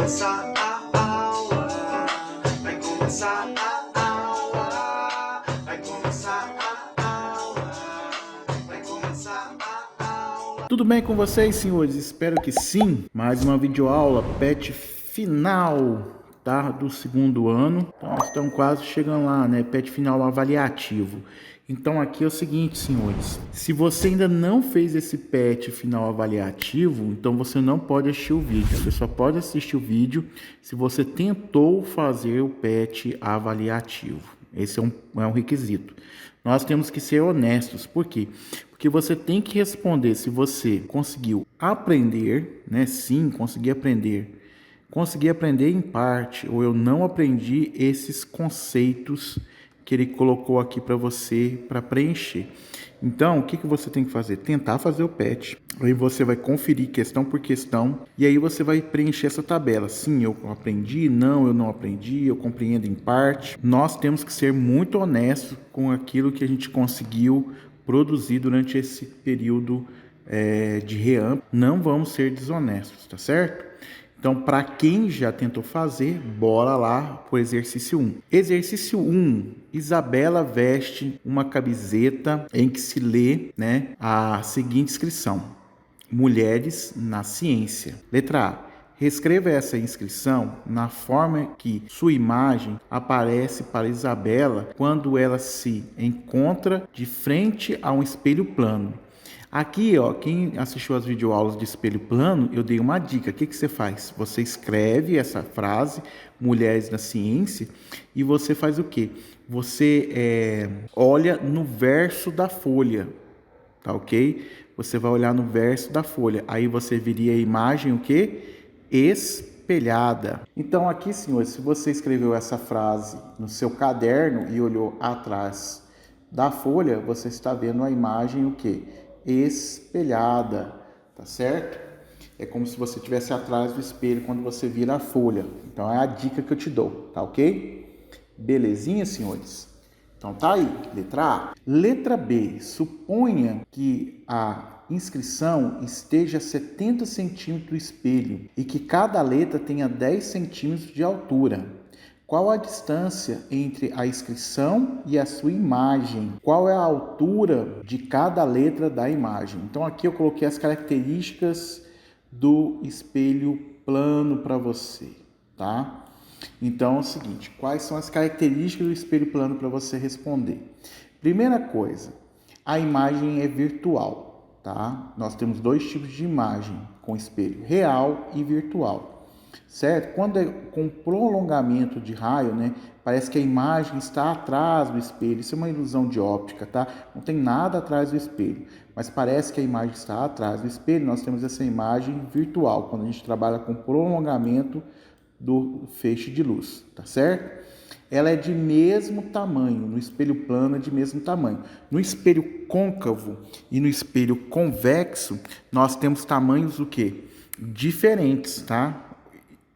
começar a aula, vai começar a aula, vai começar a aula, vai começar a aula. Tudo bem com vocês, senhores? Espero que sim. Mais uma videoaula PET final, tá? Do segundo ano. Então, estamos quase chegando lá, né? PET final avaliativo. Então, aqui é o seguinte, senhores. Se você ainda não fez esse PET final avaliativo, então você não pode assistir o vídeo. Você só pode assistir o vídeo se você tentou fazer o PET avaliativo. Esse é um requisito. Nós temos que ser honestos. Por quê? Porque você tem que responder se você conseguiu aprender, né? Sim, consegui aprender. Consegui aprender em parte, ou eu não aprendi esses conceitos que ele colocou aqui para você para preencher. Então, o que você tem que fazer? Tentar fazer o PET. Aí você vai conferir questão por questão e aí você vai preencher essa tabela. Sim, eu aprendi. Não, eu não aprendi. Eu compreendo em parte. Nós temos que ser muito honestos com aquilo que a gente conseguiu produzir durante esse período de reamp. Não vamos ser desonestos, tá certo? Então, para quem já tentou fazer, bora lá para o exercício 1. Exercício 1. Isabela veste uma camiseta em que se lê, né, a seguinte inscrição: Mulheres na Ciência. Letra A. Reescreva essa inscrição na forma que sua imagem aparece para Isabela quando ela se encontra de frente a um espelho plano. Aqui, ó, quem assistiu às videoaulas de espelho plano, eu dei uma dica. O que você faz? Você escreve essa frase, Mulheres na Ciência, e você faz o quê? Você olha no verso da folha, tá ok? Você vai olhar no verso da folha. Aí você viria a imagem, o quê? Espelhada. Então aqui, senhores, se você escreveu essa frase no seu caderno e olhou atrás da folha, você está vendo a imagem, o quê? Espelhada, tá certo? É como se você estivesse atrás do espelho quando você vira a folha. Então é a dica que eu te dou, tá ok? Belezinha, senhores? Então tá aí, letra A. Letra B, suponha que a inscrição esteja a 70 centímetros do espelho e que cada letra tenha 10 centímetros de altura. Qual a distância entre a inscrição e a sua imagem? Qual é a altura de cada letra da imagem? Então aqui eu coloquei as características do espelho plano para você, tá? Então é o seguinte, quais são as características do espelho plano para você responder? Primeira coisa, a imagem é virtual, tá? Nós temos dois tipos de imagem com espelho, real e virtual. Certo? Quando é com prolongamento de raio, né, parece que a imagem está atrás do espelho. Isso é uma ilusão de óptica, tá? Não tem nada atrás do espelho, mas parece que a imagem está atrás do espelho. Nós temos essa imagem virtual, quando a gente trabalha com prolongamento do feixe de luz, tá certo? Ela é de mesmo tamanho, no espelho plano é de mesmo tamanho. No espelho côncavo e no espelho convexo, nós temos tamanhos o quê? Diferentes, tá?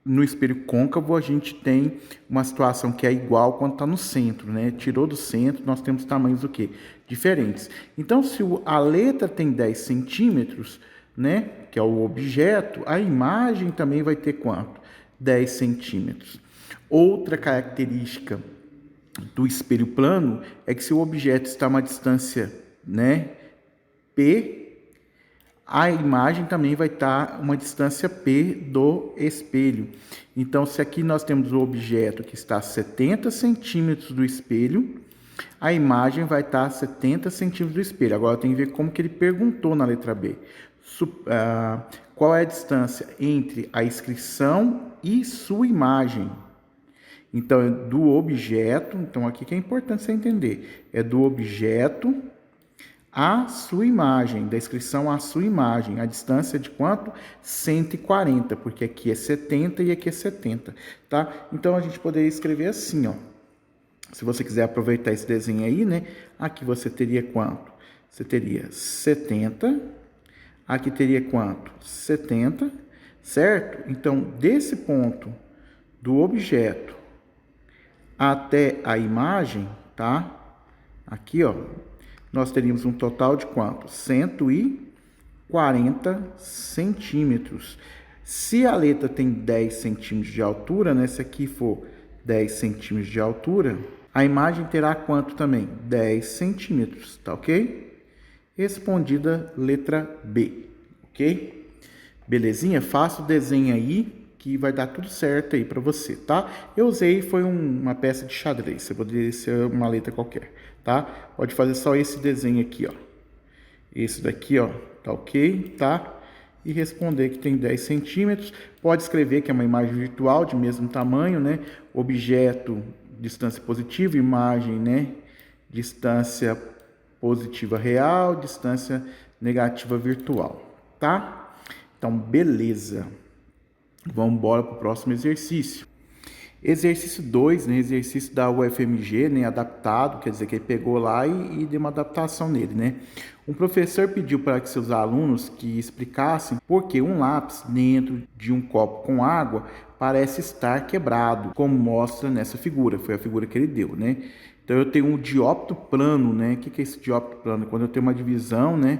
No espelho côncavo, a gente tem uma situação que é igual quando está no centro, né? Tirou do centro, nós temos tamanhos o quê? Diferentes. Então, se a letra tem 10 centímetros, né? Que é o objeto, a imagem também vai ter quanto? 10 centímetros. Outra característica do espelho plano é que se o objeto está a uma distância, né? P, a imagem também vai estar uma distância P do espelho. Então, se aqui nós temos o objeto que está a 70 centímetros do espelho, a imagem vai estar a 70 centímetros do espelho. Agora, tem que ver como que ele perguntou na letra B. Qual é a distância entre a inscrição e sua imagem? Então, é do objeto. Então, aqui que é importante você entender. É do objeto a sua imagem, da inscrição à sua imagem. A distância é de quanto? 140, porque aqui é 70 e aqui é 70, tá? Então, a gente poderia escrever assim, ó. Se você quiser aproveitar esse desenho aí, né? Aqui você teria quanto? Você teria 70. Aqui teria quanto? 70, certo? Então, desse ponto do objeto até a imagem, tá? Aqui, ó. Nós teríamos um total de quanto? 140 centímetros. Se a letra tem 10 centímetros de altura, né? Se aqui for 10 centímetros de altura, a imagem terá quanto também? 10 centímetros, tá ok? Respondida letra B, ok? Belezinha? Faça o desenho aí que vai dar tudo certo aí para você, tá? Eu usei, foi uma peça de xadrez, você poderia ser uma letra qualquer, tá? Pode fazer só esse desenho aqui, ó. Esse daqui, ó, tá ok, tá? E responder que tem 10 centímetros. Pode escrever que é uma imagem virtual de mesmo tamanho, né? Objeto, distância positiva, imagem, né? Distância positiva real, distância negativa virtual, tá? Então, beleza. Vamos embora para o próximo exercício. Exercício 2, né, exercício da UFMG, né, adaptado, quer dizer que ele pegou lá e deu uma adaptação nele, né. Um professor pediu para que seus alunos que explicassem por que um lápis dentro de um copo com água parece estar quebrado, como mostra nessa figura, foi a figura que ele deu, né. Então eu tenho um dióptro plano, né, o que é esse dióptro plano? Quando eu tenho uma divisão, né,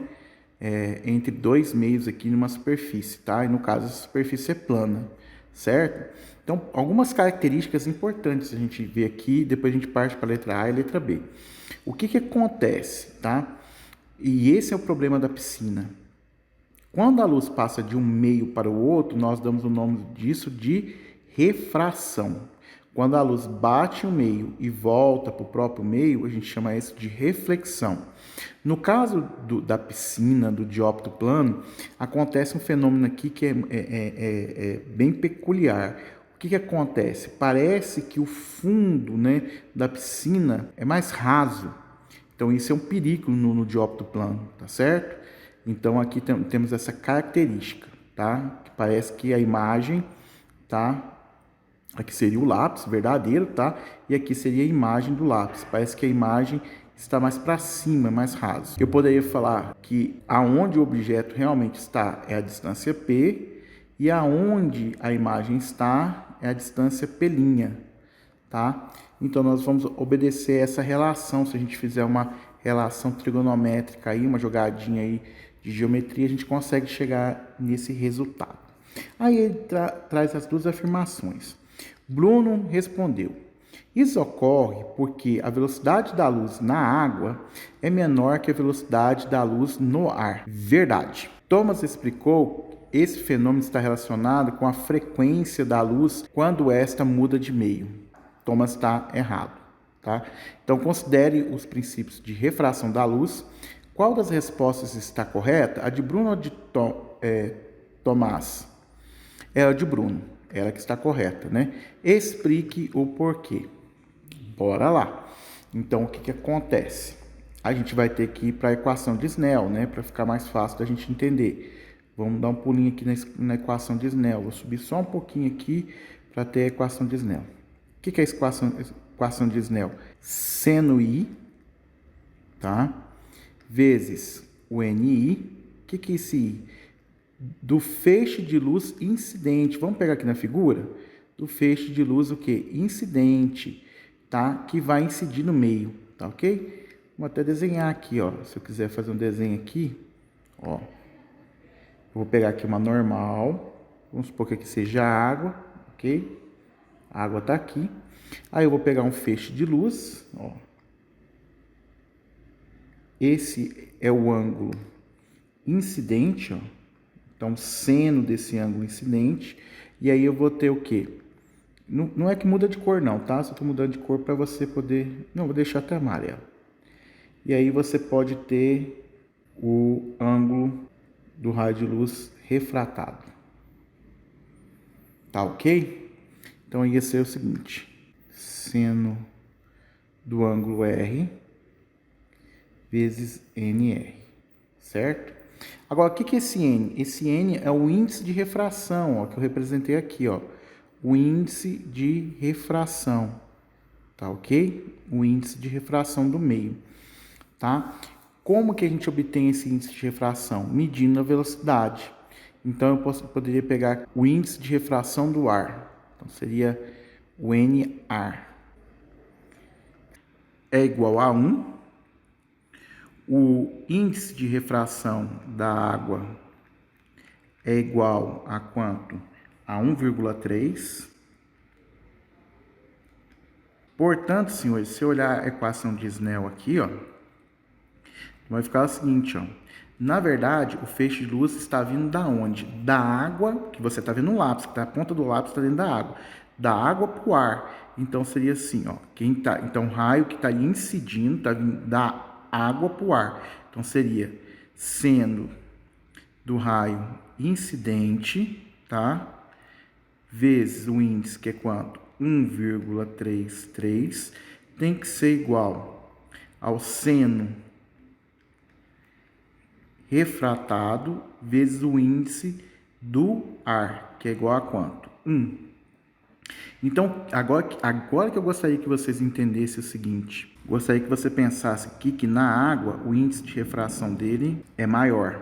entre dois meios aqui numa superfície, tá? E no caso a superfície é plana, certo? Então, algumas características importantes a gente vê aqui, depois a gente parte para a letra A e a letra B. O que acontece, tá? E esse é o problema da piscina. Quando a luz passa de um meio para o outro, nós damos o nome disso de refração. Quando a luz bate o meio e volta para o próprio meio, a gente chama isso de reflexão. No caso da piscina, do dióptro plano, acontece um fenômeno aqui que é bem peculiar. O que acontece? Parece que o fundo, né, da piscina é mais raso. Então, isso é um perigo no dióptro plano, tá certo? Então, aqui temos essa característica, tá? Que parece que a imagem, tá? Aqui seria o lápis verdadeiro, tá? E aqui seria a imagem do lápis. Parece que a imagem está mais para cima, mais raso. Eu poderia falar que aonde o objeto realmente está é a distância P e aonde a imagem está é a distância P', tá? Então nós vamos obedecer essa relação. Se a gente fizer uma relação trigonométrica aí, uma jogadinha aí de geometria, a gente consegue chegar nesse resultado. Aí ele traz as duas afirmações. Bruno respondeu: isso ocorre porque a velocidade da luz na água é menor que a velocidade da luz no ar. Verdade. Thomas explicou que esse fenômeno está relacionado com a frequência da luz quando esta muda de meio. Thomas está errado, tá? Então considere os princípios de refração da luz. Qual das respostas está correta? A de Bruno ou de Tomás? É a de Bruno, ela que está correta, né? Explique o porquê. Bora lá. Então, o que acontece? A gente vai ter que ir para a equação de Snell, né? Para ficar mais fácil da gente entender. Vamos dar um pulinho aqui na equação de Snell. Vou subir só um pouquinho aqui para ter a equação de Snell. O que é a equação de Snell? Seno I, tá? Vezes o NI. O que é esse I? Do feixe de luz incidente. Vamos pegar aqui na figura? Do feixe de luz o quê? Incidente, tá? Que vai incidir no meio, tá ok? Vou até desenhar aqui, ó. Se eu quiser fazer um desenho aqui, ó. Eu vou pegar aqui uma normal. Vamos supor que aqui seja água, ok? A água tá aqui. Aí eu vou pegar um feixe de luz, ó. Esse é o ângulo incidente, ó. Então, seno desse ângulo incidente. E aí eu vou ter o quê? Não é que muda de cor não, tá? Só estou mudando de cor para você poder... Não, vou deixar até amarelo. E aí você pode ter o ângulo do raio de luz refratado. Tá ok? Então, ia ser o seguinte. Seno do ângulo R vezes NR. Certo? Agora, o que é esse N? Esse N é o índice de refração, ó, que eu representei aqui, ó. O índice de refração, tá ok? O índice de refração do meio, tá? Como que a gente obtém esse índice de refração? Medindo a velocidade. Então, eu poderia pegar o índice de refração do ar. Então, seria o NR. É igual a 1. O índice de refração da água é igual a quanto? A 1,3. Portanto, senhores, se eu olhar a equação de Snell aqui, ó, vai ficar o seguinte, ó. Na verdade, o feixe de luz está vindo da onde? Da água, que você está vendo no lápis, que tá, a ponta do lápis está dentro da água. Da água para o ar. Então, seria assim, ó. Então, o raio que está incidindo está vindo da água para o ar. Então, seria seno do raio incidente, tá? Vezes o índice, que é quanto? 1,33, tem que ser igual ao seno refratado vezes o índice do ar, que é igual a quanto? 1. Então, agora que eu gostaria que vocês entendessem o seguinte, gostaria que você pensasse aqui que na água o índice de refração dele é maior.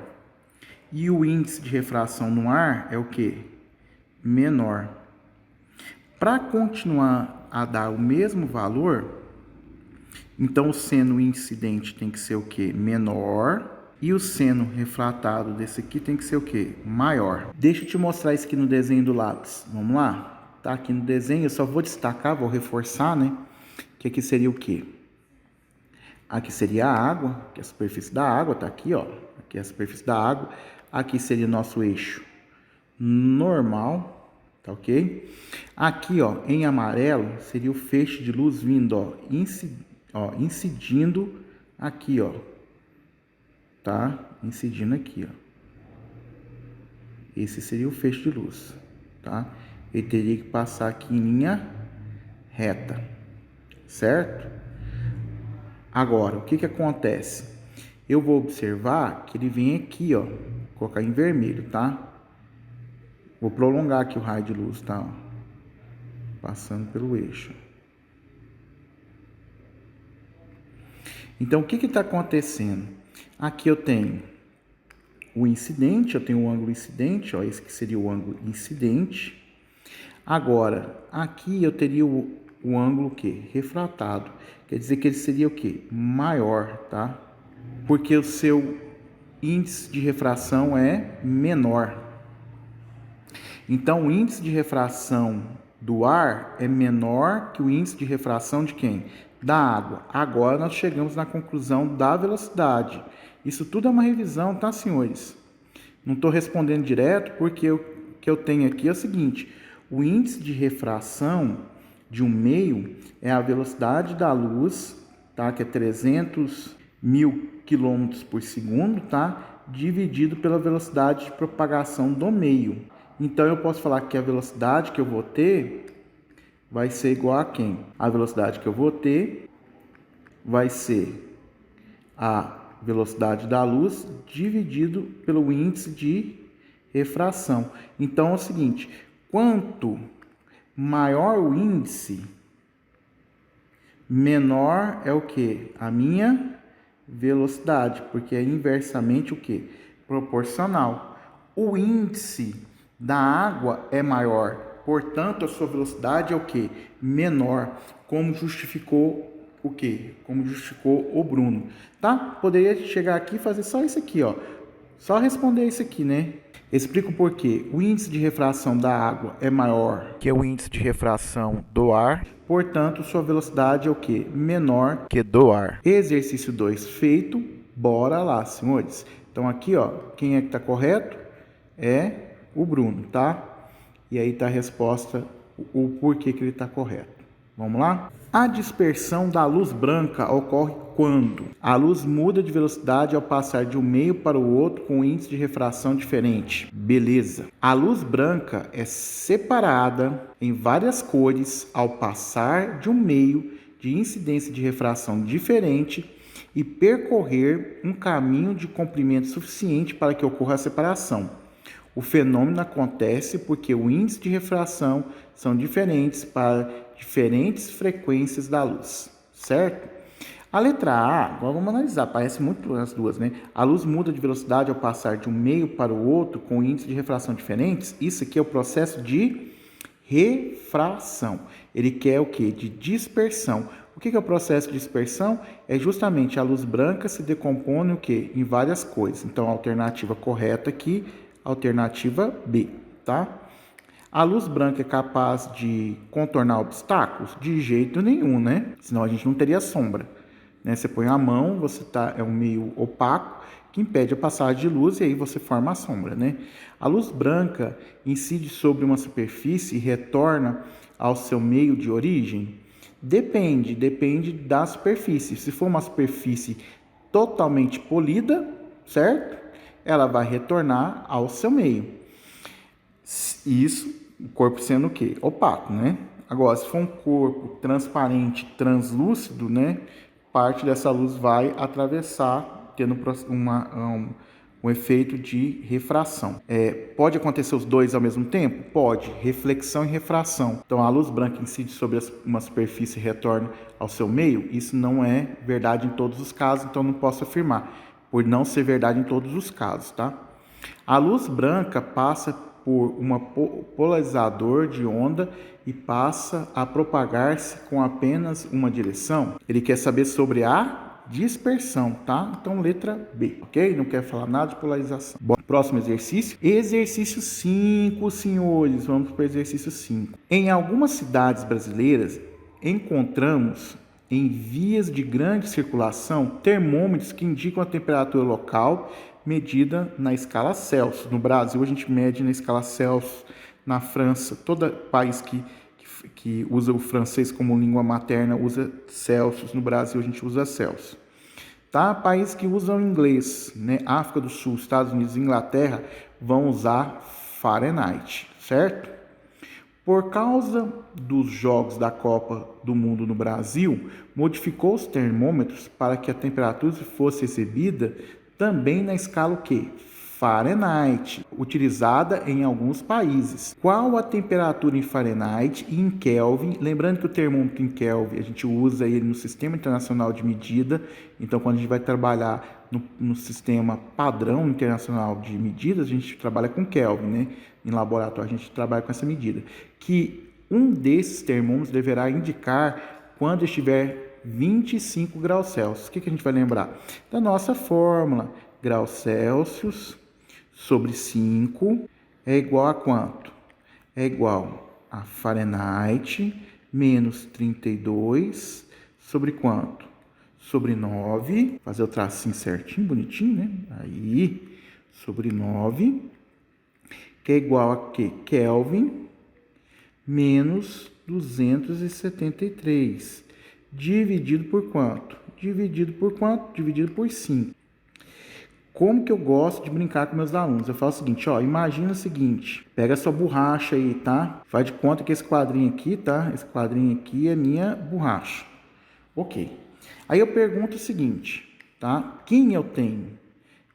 E o índice de refração no ar é o quê? Menor. Para continuar a dar o mesmo valor, então o seno incidente tem que ser o quê? Menor. E o seno refratado desse aqui tem que ser o quê? Maior. Deixa eu te mostrar isso aqui no desenho do lápis. Vamos lá? Tá aqui no desenho, eu só vou destacar, vou reforçar, né? Que aqui seria o quê? Aqui seria a água, que é a superfície da água, tá aqui, ó. Aqui é a superfície da água. Aqui seria o nosso eixo normal, tá ok? Aqui, ó, em amarelo, seria o feixe de luz vindo, ó, incidindo aqui, ó. Tá? Incidindo aqui, ó. Esse seria o feixe de luz, tá? Ele teria que passar aqui em linha reta, certo? Agora, o que que acontece? Eu vou observar que ele vem aqui, ó, vou colocar em vermelho, tá? Vou prolongar aqui o raio de luz, tá? Ó, passando pelo eixo. Então, o que que tá acontecendo? Aqui eu tenho o incidente, eu tenho o ângulo incidente, ó, esse que seria o ângulo incidente. Agora, aqui eu teria o ângulo que? Refratado. Quer dizer que ele seria o que? Maior, tá? Porque o seu índice de refração é menor. Então, o índice de refração do ar é menor que o índice de refração de quem? Da água. Agora nós chegamos na conclusão da velocidade. Isso tudo é uma revisão, tá, senhores? Não estou respondendo direto porque o que eu tenho aqui é o seguinte: o índice de refração de um meio é a velocidade da luz, tá? Que é 300.000 km por segundo, tá? Dividido pela velocidade de propagação do meio. Então eu posso falar que a velocidade que eu vou ter vai ser igual a quem? A velocidade que eu vou ter vai ser a velocidade da luz dividido pelo índice de refração. Então é o seguinte: quanto maior o índice, menor é o que? A minha velocidade, porque é inversamente o que? Proporcional. O índice da água é maior, portanto a sua velocidade é o que? Menor, como justificou o que? Como justificou o Bruno, tá? Poderia chegar aqui e fazer só isso aqui, ó. Só responder isso aqui, né? Explico por quê. O índice de refração da água é maior que o índice de refração do ar. Portanto, sua velocidade é o que? Menor que do ar. Exercício 2 feito. Bora lá, senhores. Então aqui, ó, quem é que tá correto? É o Bruno, tá? E aí tá a resposta, o porquê que ele tá correto. Vamos lá? A dispersão da luz branca ocorre quando a luz muda de velocidade ao passar de um meio para o outro com um índice de refração diferente. Beleza. A luz branca é separada em várias cores ao passar de um meio de incidência de refração diferente e percorrer um caminho de comprimento suficiente para que ocorra a separação. O fenômeno acontece porque o índice de refração são diferentes para diferentes frequências da luz, certo? A letra A, agora vamos analisar, parece muito as duas, né? A luz muda de velocidade ao passar de um meio para o outro com índice de refração diferentes. Isso aqui é o processo de refração. Ele quer o quê? De dispersão. O que é o processo de dispersão? É justamente a luz branca se decompondo o quê? Em várias cores. Então, a alternativa correta aqui, Alternativa B, tá? A luz branca é capaz de contornar obstáculos? De jeito nenhum, né? Senão a gente não teria sombra, né? Você põe a mão, é um meio opaco que impede a passagem de luz e aí você forma a sombra, né? A luz branca incide sobre uma superfície e retorna ao seu meio de origem? Depende da superfície. Se for uma superfície totalmente polida, certo? Ela vai retornar ao seu meio. Isso, o corpo sendo o quê? Opaco, né? Agora, se for um corpo transparente, translúcido, né? Parte dessa luz vai atravessar, tendo um efeito de refração. Pode acontecer os dois ao mesmo tempo? Pode. Reflexão e refração. Então, a luz branca incide sobre uma superfície e retorna ao seu meio. Isso não é verdade em todos os casos, então não posso afirmar, por não ser verdade em todos os casos, tá? A luz branca passa por um polarizador de onda e passa a propagar-se com apenas uma direção. Ele quer saber sobre a dispersão, tá? Então, letra B, ok? Não quer falar nada de polarização. Bom, próximo exercício. Exercício 5, senhores. Vamos para o exercício 5. Em algumas cidades brasileiras, encontramos em vias de grande circulação termômetros que indicam a temperatura local medida na escala Celsius. No Brasil, a gente mede na escala Celsius. Na França, todo país que usa o francês como língua materna usa Celsius. No Brasil, a gente usa Celsius. Tá? Países que usam inglês, né? África do Sul, Estados Unidos e Inglaterra vão usar Fahrenheit, certo? Por causa dos Jogos da Copa do Mundo no Brasil, modificou os termômetros para que a temperatura fosse recebida também na escala o quê? Fahrenheit, utilizada em alguns países. Qual a temperatura em Fahrenheit e em Kelvin? Lembrando que o termômetro em Kelvin, a gente usa ele no Sistema Internacional de Medida. Então, quando a gente vai trabalhar no Sistema Padrão Internacional de Medidas, a gente trabalha com Kelvin, né? Em laboratório, a gente trabalha com essa medida. Que um desses termômetros deverá indicar quando estiver 25 graus Celsius. O que a gente vai lembrar? Da nossa fórmula. Graus Celsius sobre 5 é igual a quanto? É igual a Fahrenheit menos 32 sobre quanto? Sobre 9. Fazer o tracinho certinho, bonitinho, né? Aí, sobre 9, que é igual a quê? Kelvin menos 273. Dividido por quanto? Dividido por quanto? Dividido por 5. Como que eu gosto de brincar com meus alunos? Eu falo o seguinte, ó, imagina o seguinte, pega a sua borracha aí, tá? Faz de conta que esse quadrinho aqui, tá? Esse quadrinho aqui é minha borracha. Ok. Aí eu pergunto o seguinte, tá? Quem eu tenho?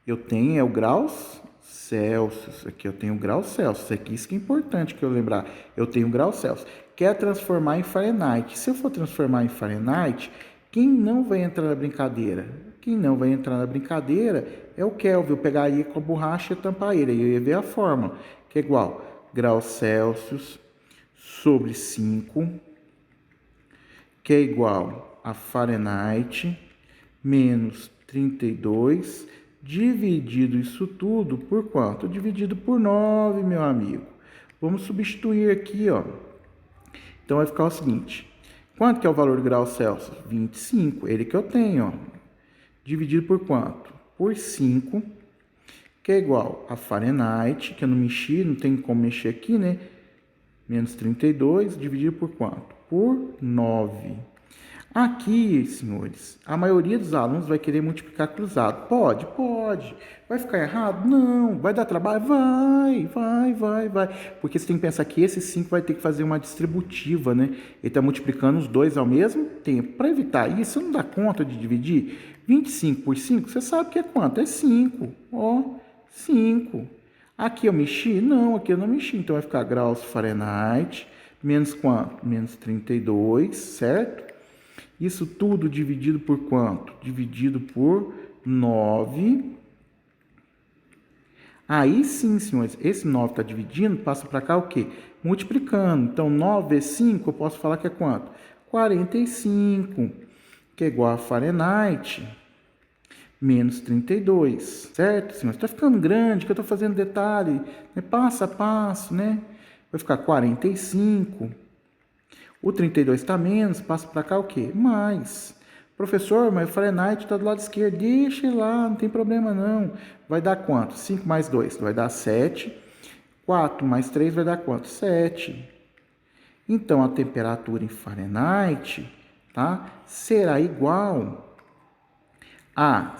Eu tenho o graus Celsius. Aqui eu tenho o grau Celsius. Isso que é importante que eu lembrar. Eu tenho o grau Celsius. Quer transformar em Fahrenheit. Se eu for transformar em Fahrenheit, quem não vai entrar na brincadeira? Quem não vai entrar na brincadeira é o Kelvin. Eu pegaria com a borracha e tampar ele. Aí eu ia ver a fórmula, que é igual graus Celsius sobre 5, que é igual a Fahrenheit menos 32, dividido isso tudo por quanto? Dividido por 9, meu amigo. Vamos substituir aqui, ó. Então vai ficar o seguinte. Quanto que é o valor do grau Celsius? 25. Ele que eu tenho, ó. Dividido por quanto? Por 5, que é igual a Fahrenheit, que eu não mexi, não tem como mexer aqui, né? Menos 32, dividido por quanto? Por 9. Aqui, senhores, a maioria dos alunos vai querer multiplicar cruzado. Pode. Vai ficar errado? Não. Vai dar trabalho? Vai. Porque você tem que pensar que esse 5 vai ter que fazer uma distributiva, né? Ele está multiplicando os dois ao mesmo tempo. Para evitar isso, você não dá conta de dividir 25 por 5, você sabe que é quanto? É 5. Ó, 5. Aqui eu mexi? Não, aqui eu não mexi. Então vai ficar graus Fahrenheit, menos quanto? Menos 32, certo? Isso tudo dividido por quanto? Dividido por 9. Aí sim, senhores, esse 9 está dividindo, passa para cá o quê? Multiplicando. Então, 9 vezes 5, eu posso falar que é quanto? 45, que é igual a Fahrenheit, menos 32, certo, senhores? Está ficando grande, que eu estou fazendo detalhe, né? Passo a passo, né? Vai ficar 45. O 32 está menos, passo para cá o quê? Mais. Professor, mas o Fahrenheit está do lado esquerdo. Deixa ele lá, não tem problema não. Vai dar quanto? 5 mais 2 vai dar 7. 4 mais 3 vai dar quanto? 7. Então, a temperatura em Fahrenheit, tá, será igual a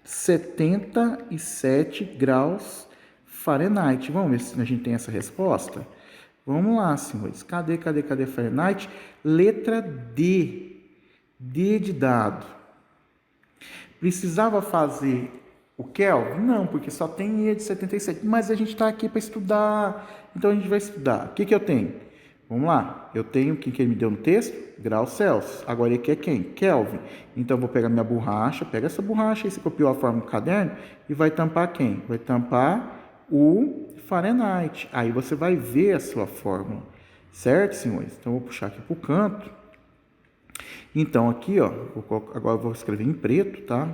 77 graus Fahrenheit. Vamos ver se a gente tem essa resposta? Vamos lá, senhores. Cadê Fahrenheit? Letra D. D de dado. Precisava fazer o Kelvin? Não, porque só tem E de 77. Mas a gente está aqui para estudar. Então, a gente vai estudar. O que eu tenho? Vamos lá. Eu tenho o que ele me deu no texto? Graus Celsius. Agora, aqui é quem? Kelvin. Então, eu vou pegar minha borracha. Pega essa borracha aí, você copiou a forma do caderno. E vai tampar quem? Vai tampar o Fahrenheit. Aí, você vai ver a sua fórmula. Certo, senhores? Então, eu vou puxar aqui para o canto. Então, aqui, ó. Agora, eu vou escrever em preto, tá?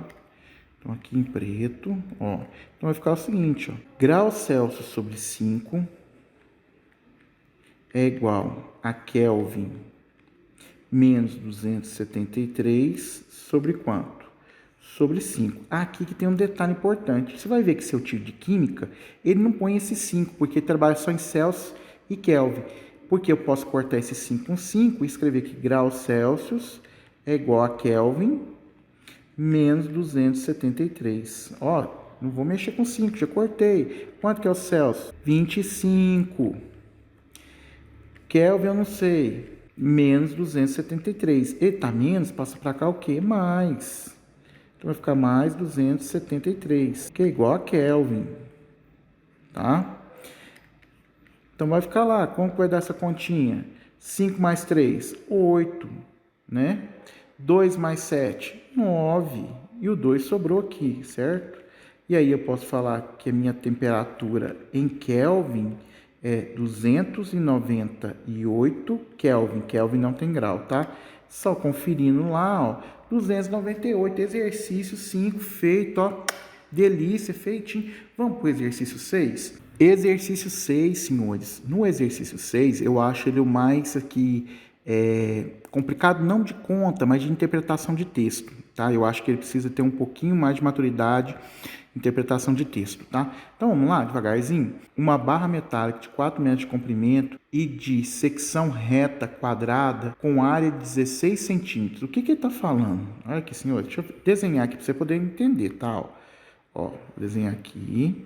Então, aqui em preto, ó. Então, vai ficar o seguinte, ó. Graus Celsius sobre 5 é igual a Kelvin menos 273 sobre quanto? Sobre 5. Aqui que tem um detalhe importante. Você vai ver que seu tio de química, ele não põe esse 5, porque ele trabalha só em Celsius e Kelvin. Porque eu posso cortar esse 5 com 5 e escrever que graus Celsius é igual a Kelvin menos 273. Ó, não vou mexer com 5, já cortei. Quanto que é o Celsius? 25. Kelvin eu não sei. Menos 273. Eita, menos, passa para cá o quê? Mais. Então vai ficar mais 273, que é igual a Kelvin. Tá? Então vai ficar lá. Como que vai dar essa continha? 5 mais 3, 8. Né? 2 mais 7, 9. E o 2 sobrou aqui, certo? E aí eu posso falar que a minha temperatura em Kelvin é 298 Kelvin. Kelvin não tem grau, tá? Só conferindo lá, ó. 298, exercício 5 feito, ó. Delícia, feitinho. Vamos pro exercício 6? Exercício 6, senhores. No exercício 6, eu acho ele o mais aqui complicado, não de conta, mas de interpretação de texto, tá? Eu acho que ele precisa ter um pouquinho mais de maturidade, interpretação de texto, tá? Então, vamos lá, devagarzinho. Uma barra metálica de 4 metros de comprimento e de secção reta quadrada com área de 16 centímetros. O que ele está falando? Olha aqui, senhor. Deixa eu desenhar aqui para você poder entender, tá? Ó, vou desenhar aqui.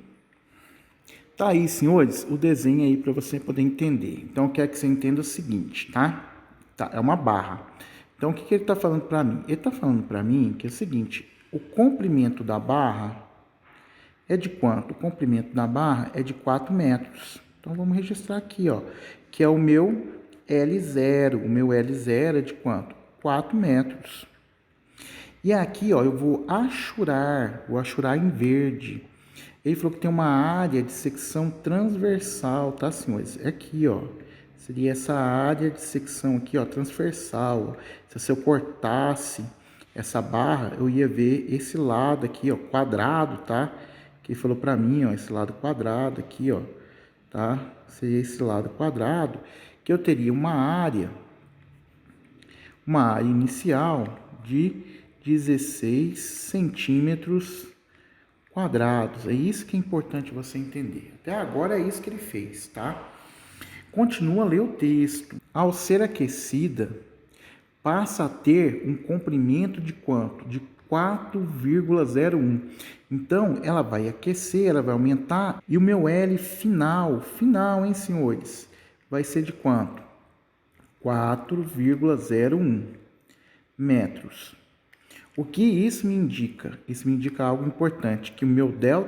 Tá aí, senhores, o desenho aí para você poder entender. Então, eu quero que você entenda o seguinte, tá? Tá, é uma barra. Então, o que ele está falando para mim? Ele está falando para mim que é o seguinte, o comprimento da barra é de quanto? O comprimento da barra é de 4 metros. Então, vamos registrar aqui, ó, que é o meu L0. O meu L0 é de quanto? 4 metros. E aqui, ó, eu vou achurar em verde. Ele falou que tem uma área de secção transversal, tá, senhores? É aqui, ó. Seria essa área de secção aqui, ó, transversal. Se eu cortasse essa barra, eu ia ver esse lado aqui, ó, quadrado, tá? Que ele falou para mim, ó, esse lado quadrado aqui, ó, tá? Seria esse lado quadrado, que eu teria uma área inicial de 16 centímetros quadrados. É isso que é importante você entender. Até agora é isso que ele fez, tá? Continua a ler o texto. Ao ser aquecida, passa a ter um comprimento de quanto? De 4,01. Então, ela vai aquecer, ela vai aumentar. E o meu L final, hein, senhores? Vai ser de quanto? 4,01 metros. O que isso me indica? Isso me indica algo importante, que o meu ΔL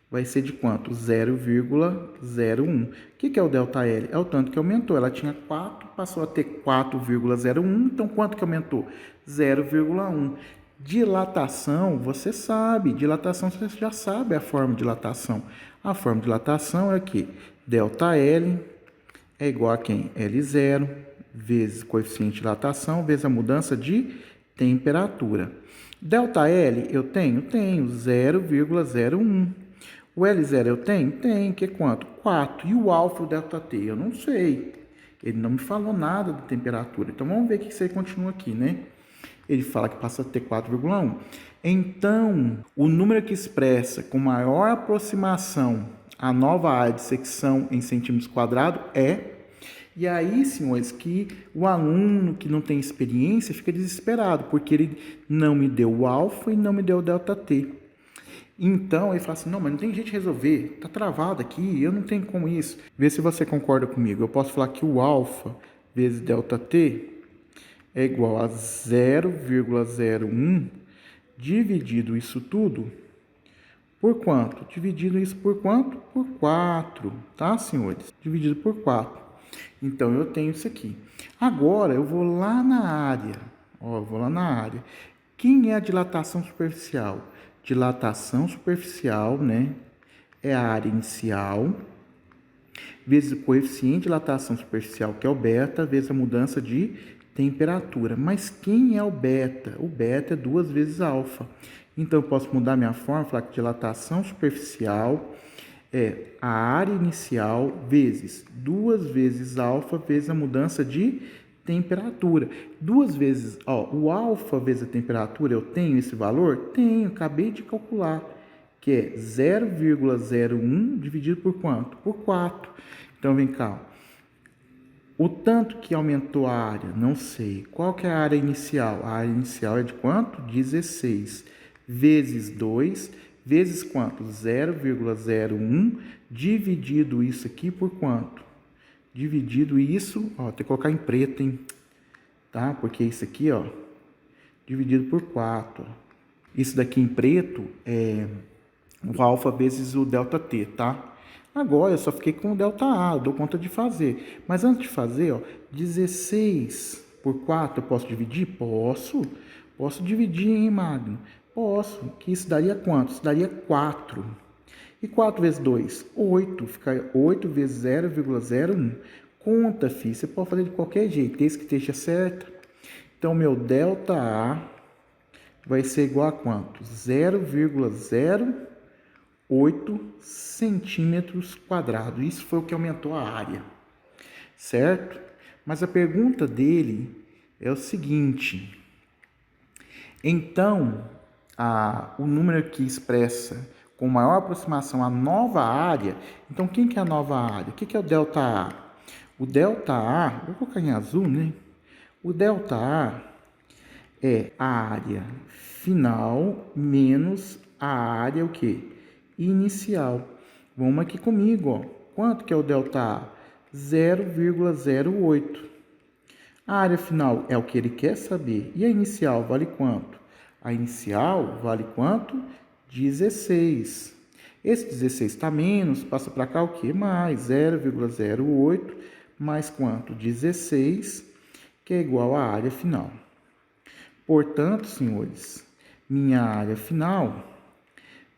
vai ser de quanto? 0,01. O que é o ΔL? É o tanto que aumentou. Ela tinha 4, passou a ter 4,01. Então, quanto que aumentou? 0,1. Dilatação, você sabe. Dilatação, você já sabe a forma de dilatação. A forma de dilatação é que ΔL é igual a quem? L0 vezes coeficiente de dilatação vezes a mudança de temperatura. Delta L eu tenho? Tenho, 0,01. O L0 eu tenho? Tenho, que é quanto? 4. E o alfa, o delta T? Eu não sei. Ele não me falou nada de temperatura. Então, vamos ver o que você continua aqui, né? Ele fala que passa a ter 4,1. Então, o número que expressa com maior aproximação a nova área de secção em centímetros quadrados é... E aí, senhores, que o aluno que não tem experiência fica desesperado, porque ele não me deu o alfa e não me deu o delta T. Então, ele fala assim, não, mas não tem jeito de resolver, tá travado aqui, eu não tenho como isso. Vê se você concorda comigo. Eu posso falar que o alfa vezes delta T é igual a 0,01 dividido isso tudo por quanto? Dividido isso por quanto? Por 4, tá, senhores? Dividido por 4. Então, eu tenho isso aqui. Agora, eu vou lá na área. Ó, eu vou lá na área. Quem é a dilatação superficial? Dilatação superficial, né? É a área inicial, vezes o coeficiente de dilatação superficial, que é o beta, vezes a mudança de temperatura. Mas quem é o beta? O beta é 2 vezes alfa. Então, eu posso mudar minha forma, falar que dilatação superficial é a área inicial vezes 2 vezes alfa vezes a mudança de temperatura. 2 vezes, ó, o alfa vezes a temperatura, eu tenho esse valor? Tenho, acabei de calcular, que é 0,01 dividido por quanto? Por 4. Então, vem cá. O tanto que aumentou a área, não sei. Qual que é a área inicial? A área inicial é de quanto? 16 vezes 2 vezes quanto? 0,01 dividido isso aqui por quanto? Dividido isso, ó, tem que colocar em preto, hein? Tá? Porque isso aqui, ó, dividido por 4. Isso daqui em preto é o alfa vezes o delta T, tá? Agora eu só fiquei com o delta A, eu dou conta de fazer. Mas antes de fazer, ó, 16 por 4 eu posso dividir? Posso. Posso dividir, hein, Magno? Posso. Que isso daria quanto? Isso daria 4. E 4 vezes 2? 8. Fica 8 vezes 0,01. Conta, filho. Você pode fazer de qualquer jeito, desde que esteja certo. Então, meu delta A vai ser igual a quanto? 0,08 centímetros quadrados. Isso foi o que aumentou a área, certo? Mas a pergunta dele é o seguinte. Então, o número que expressa com maior aproximação a nova área. Então, quem que é a nova área? O que é o delta A? O delta A, vou colocar em azul, né? O delta A é a área final menos a área o quê? Inicial. Vamos aqui comigo, ó. Quanto que é o delta A? 0,08. A área final é o que ele quer saber. E a inicial vale quanto? A inicial vale quanto? 16. Esse 16 está menos, passa para cá o quê? Mais 0,08 mais quanto? 16, que é igual à área final. Portanto, senhores, minha área final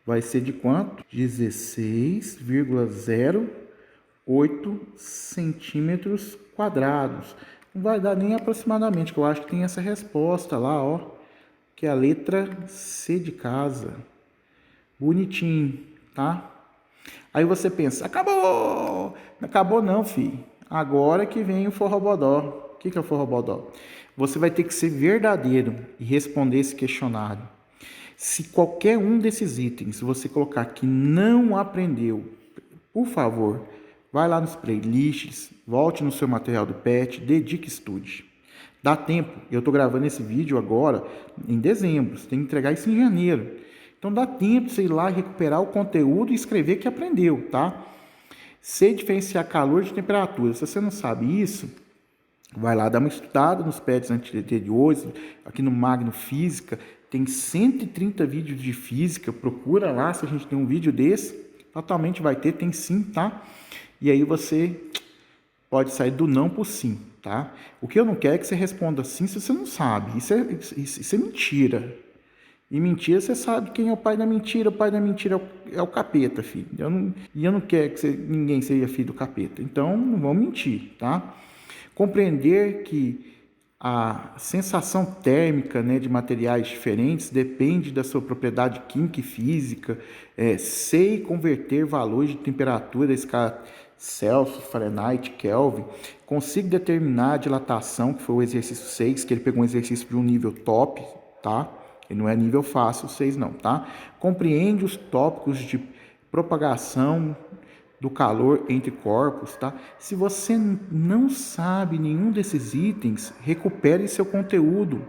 vai ser de quanto? 16,08 centímetros quadrados. Não vai dar nem aproximadamente, que eu acho que tem essa resposta lá, ó, que é a letra C de casa. Bonitinho, tá? Aí você pensa, acabou! Não acabou não, filho. Agora que vem o forrobodó. O que é o forrobodó? Você vai ter que ser verdadeiro e responder esse questionário. Se qualquer um desses itens você colocar que não aprendeu, por favor, vai lá nos playlists, volte no seu material do PET, dedique estude. Dá tempo. Eu estou gravando esse vídeo agora em dezembro. Você tem que entregar isso em janeiro. Então dá tempo de você ir lá recuperar o conteúdo e escrever que aprendeu, tá? Sei diferenciar calor de temperatura. Se você não sabe isso, vai lá dar uma estudada nos PETs anteriores, aqui no Magno Física, tem 130 vídeos de física, procura lá se a gente tem um vídeo desse, totalmente vai ter, tem sim, tá? E aí você pode sair do não por sim, tá? O que eu não quero é que você responda sim se você não sabe, isso é mentira. E mentira, você sabe quem é o pai da mentira. O pai da mentira é o capeta, filho. Eu não quero que ninguém seja filho do capeta. Então, não vamos mentir, tá? Compreender que A sensação térmica, né, de materiais diferentes depende da sua propriedade química e física. Sei converter valores de temperatura da escala Celsius, Fahrenheit, Kelvin. Consigo determinar a dilatação, que foi o exercício 6, que ele pegou um exercício de um nível top, tá? Ele não é nível fácil 6 não, tá? Compreende os tópicos de propagação do calor entre corpos, tá? Se você não sabe nenhum desses itens, recupere seu conteúdo,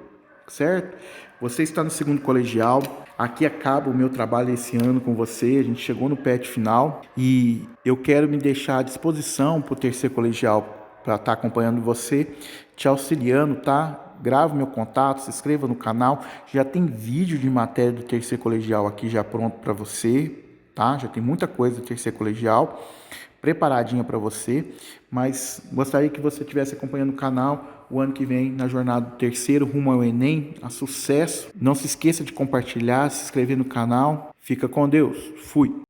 certo? Você está no segundo colegial. Aqui acaba o meu trabalho esse ano com você. A gente chegou no PET final e eu quero me deixar à disposição para o terceiro colegial para estar acompanhando você, te auxiliando, tá? Grave meu contato, se inscreva no canal. Já tem vídeo de matéria do terceiro colegial aqui já pronto para você, tá? Já tem muita coisa do terceiro colegial preparadinha para você, mas gostaria que você estivesse acompanhando o canal o ano que vem na jornada do terceiro rumo ao Enem, a sucesso. Não se esqueça de compartilhar, se inscrever no canal. Fica com Deus. Fui.